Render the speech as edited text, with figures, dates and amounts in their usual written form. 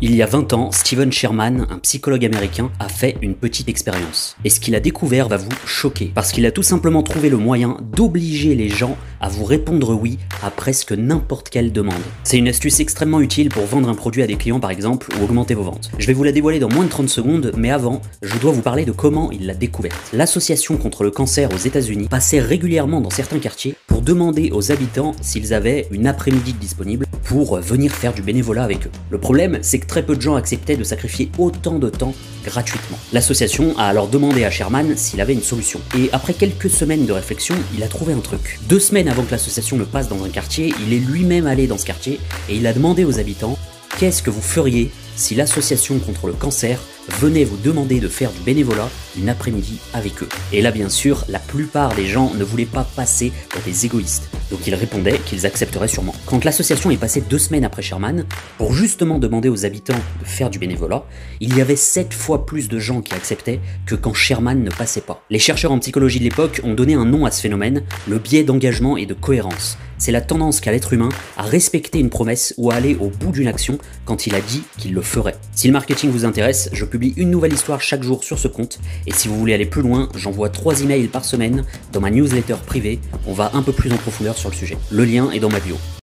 Il y a 20 ans, Steven Sherman, un psychologue américain, a fait une petite expérience. Et ce qu'il a découvert va vous choquer, parce qu'il a tout simplement trouvé le moyen d'obliger les gens à vous répondre oui à presque n'importe quelle demande. C'est une astuce extrêmement utile pour vendre un produit à des clients par exemple, ou augmenter vos ventes. Je vais vous la dévoiler dans moins de 30 secondes, mais avant, je dois vous parler de comment il l'a découverte. L'Association contre le cancer aux États-Unis passait régulièrement dans certains quartiers pour demander aux habitants s'ils avaient une après-midi disponible pour venir faire du bénévolat avec eux. Le problème, c'est que très peu de gens acceptaient de sacrifier autant de temps gratuitement. L'association a alors demandé à Sherman s'il avait une solution. Et après quelques semaines de réflexion, il a trouvé un truc. 2 semaines avant que l'association ne passe dans un quartier, il est lui-même allé dans ce quartier et il a demandé aux habitants « Qu'est-ce que vous feriez si l'association contre le cancer venait vous demander de faire du bénévolat une après-midi avec eux ?» Et là bien sûr, la plupart des gens ne voulaient pas passer pour des égoïstes. Donc ils répondaient qu'ils accepteraient sûrement. Quand l'association est passée 2 semaines après Sherman, pour justement demander aux habitants de faire du bénévolat, il y avait 7 fois plus de gens qui acceptaient que quand Sherman ne passait pas. Les chercheurs en psychologie de l'époque ont donné un nom à ce phénomène, le biais d'engagement et de cohérence. C'est la tendance qu'a l'être humain à respecter une promesse ou à aller au bout d'une action quand il a dit qu'il le ferait. Si le marketing vous intéresse, je publie une nouvelle histoire chaque jour sur ce compte, et si vous voulez aller plus loin, j'envoie 3 emails par semaine dans ma newsletter privée, on va un peu plus en profondeur sur le sujet. Le lien est dans ma bio.